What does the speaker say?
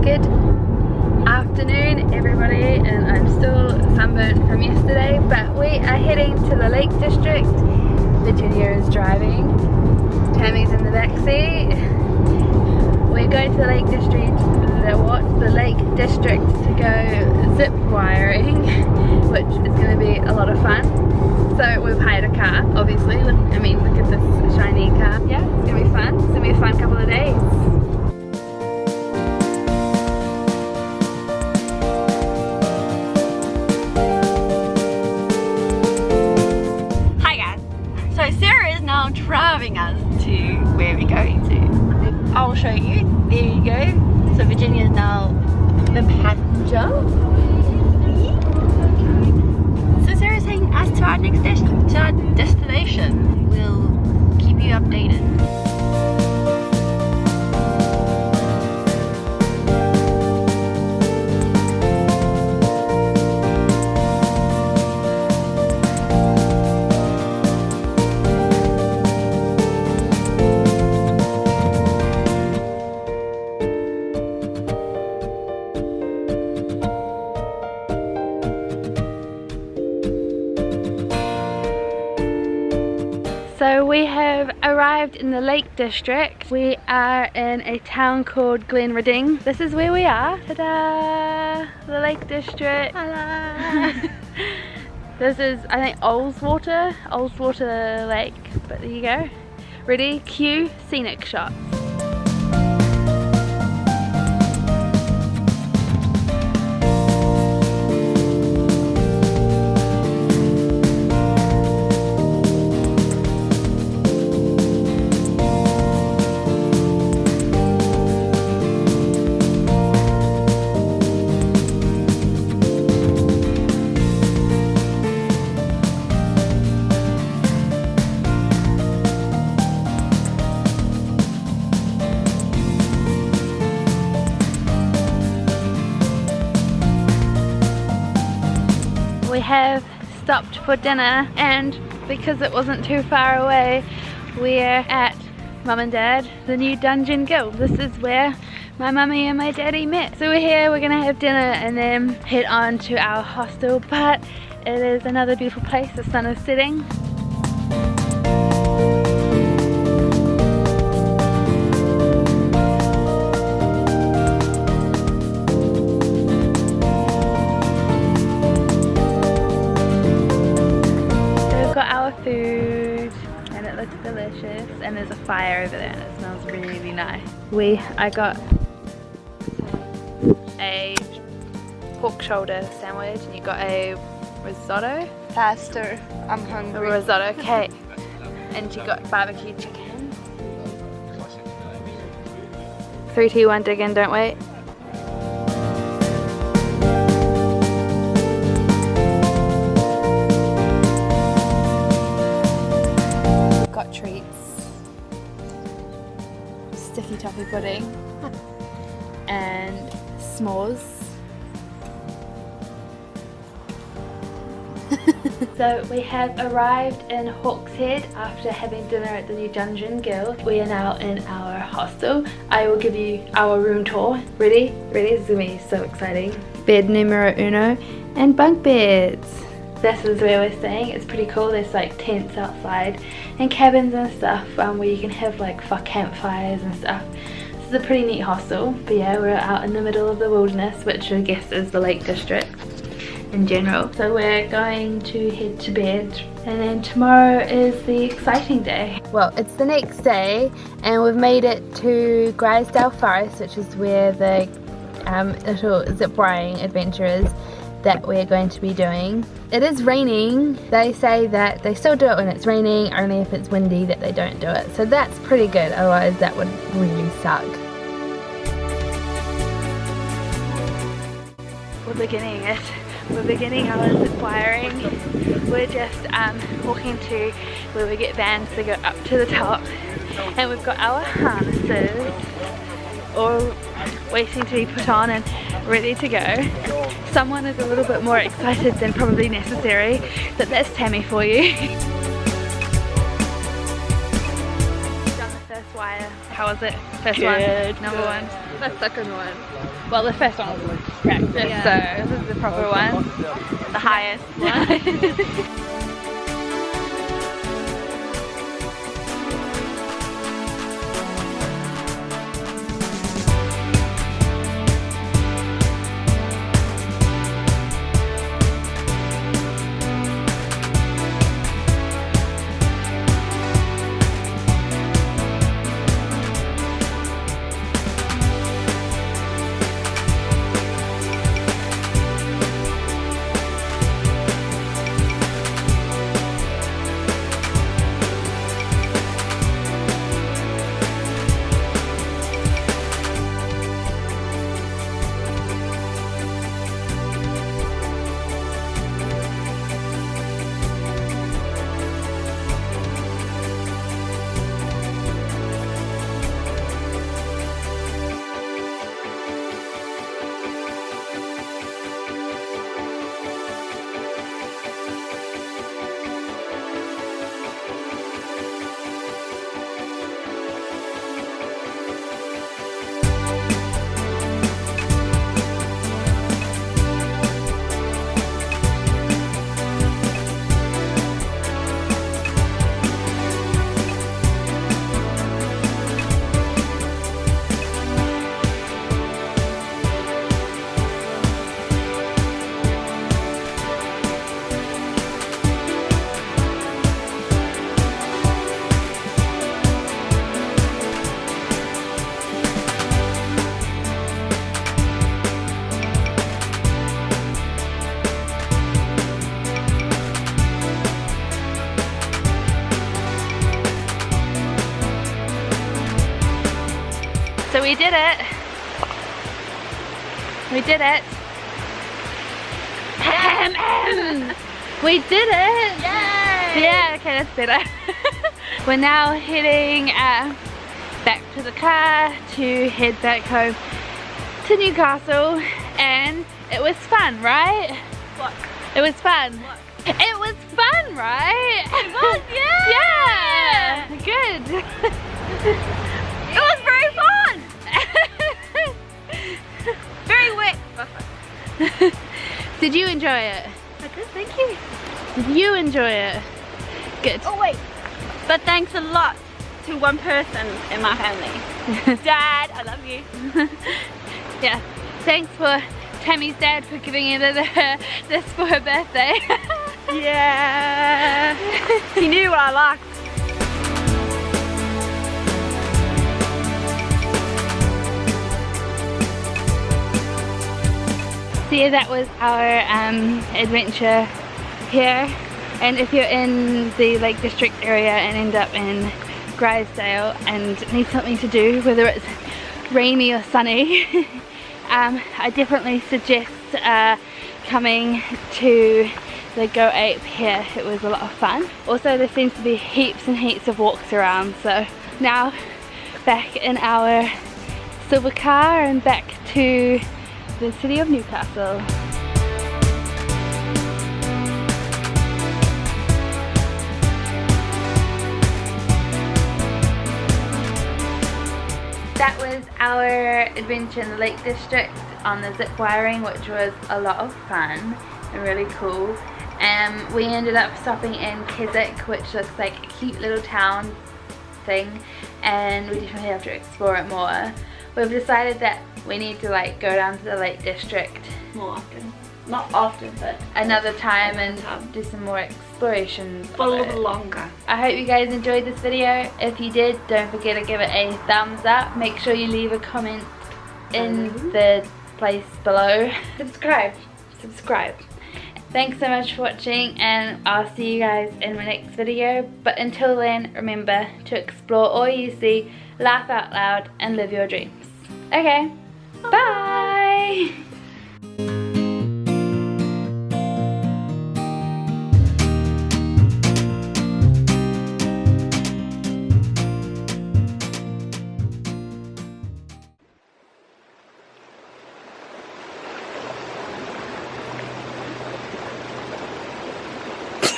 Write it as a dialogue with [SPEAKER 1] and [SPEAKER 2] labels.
[SPEAKER 1] Good afternoon everybody, and I'm still sunburned from yesterday, but we are heading to the Lake District. Virginia is driving, Tammy's in the back seat. We're going to the Lake District, the Lake District to go zip wiring, which is going to be a lot of fun. So we've hired a car, obviously. Look at this shiny car. Yeah, it's going to be fun. It's going to be a fun couple of days.
[SPEAKER 2] Driving us to where we're going to. I'll show you. There you go. So Virginia is now the passenger. So Sarah's taking us to our next destination. We'll keep you updated.
[SPEAKER 1] So we have arrived in the Lake District. We are in a town called Glenridding. This is where we are. Ta-da! The Lake District. Ta-da! This is, I think, Oldswater Lake. But there you go. Ready? Cue scenic shots. We have stopped for dinner, and because it wasn't too far away, we're at Mum and Dad, the new Dungeon Guild. This is where my mummy and my daddy met. So we're here, we're gonna have dinner and then head on to our hostel, but it is another beautiful place. The sun is setting. Food, and it looks delicious, and there's a fire over there and it smells really nice. I got a pork shoulder sandwich, and you got a risotto.
[SPEAKER 2] Faster, I'm hungry.
[SPEAKER 1] A risotto, okay. And you got barbecue chicken. 3, 2, 1, dig in, don't wait. Treats, sticky toffee pudding, and s'mores. So we have arrived in Hawkshead after having dinner at the new Dungeon Guild. We are now in our hostel. I will give you our room tour. Ready? Ready? This is going to be so exciting. Bed numero uno and bunk beds. This is where we're staying. It's pretty cool. There's like tents outside and cabins and stuff where you can have like campfires and stuff. This is a pretty neat hostel. But yeah, we're out in the middle of the wilderness, which I guess is the Lake District in general. So we're going to head to bed, and then tomorrow is the exciting day. Well, it's the next day and we've made it to Grisdale Forest, which is where the little zip wiring adventure is that we're going to be doing. It is raining. They say that they still do it when it's raining, only if it's windy that they don't do it. So that's pretty good, otherwise that would really suck. We're beginning it. We're beginning our zip wiring. We're just walking to where we get vans to go up to the top, and we've got our harnesses all waiting to be put on and ready to go. Someone is a little bit more excited than probably necessary, but that's Tammy for you. Done the first wire. How was it? First
[SPEAKER 2] Good,
[SPEAKER 1] one, number
[SPEAKER 2] good.
[SPEAKER 1] one. The second one. Well, the first one was practice, so this is the proper one.
[SPEAKER 2] The highest one.
[SPEAKER 1] So we did it. We did it. We did it.
[SPEAKER 2] Yay!
[SPEAKER 1] Yeah, okay, that's better. We're now heading back to the car to head back home to Newcastle, and it was fun, right?
[SPEAKER 2] What?
[SPEAKER 1] It was fun.
[SPEAKER 2] What?
[SPEAKER 1] It was fun, right?
[SPEAKER 2] It was, yeah!
[SPEAKER 1] Yeah, good.
[SPEAKER 2] It was very fun! Very wet.
[SPEAKER 1] Did you enjoy it?
[SPEAKER 2] I did, thank you.
[SPEAKER 1] Did you enjoy it? Good.
[SPEAKER 2] Oh wait, but thanks a lot to one person in my family. Dad, I love you.
[SPEAKER 1] Yeah, thanks for Tammy's dad for giving her this for her birthday.
[SPEAKER 2] Yeah. He knew what I liked.
[SPEAKER 1] So yeah, that was our adventure here, and if you're in the Lake District area and end up in Grizedale and need something to do, whether it's rainy or sunny, I definitely suggest coming to the Go Ape here. It was a lot of fun. Also, there seems to be heaps and heaps of walks around, so now back in our silver car and back to the city of Newcastle. That was our adventure in the Lake District on the zip wiring, which was a lot of fun and really cool. We ended up stopping in Keswick, which looks like a cute little town thing, and we definitely have to explore it more. We've decided that we need to like go down to the Lake District
[SPEAKER 2] More often. Not often, but
[SPEAKER 1] another time and do some more explorations.
[SPEAKER 2] for a little longer.
[SPEAKER 1] I hope you guys enjoyed this video. If you did, don't forget to give it a thumbs up. Make sure you leave a comment in the place below.
[SPEAKER 2] Subscribe.
[SPEAKER 1] Thanks so much for watching, and I'll see you guys in my next video. But until then, remember to explore all you see, laugh out loud, and live your dreams. Okay, bye!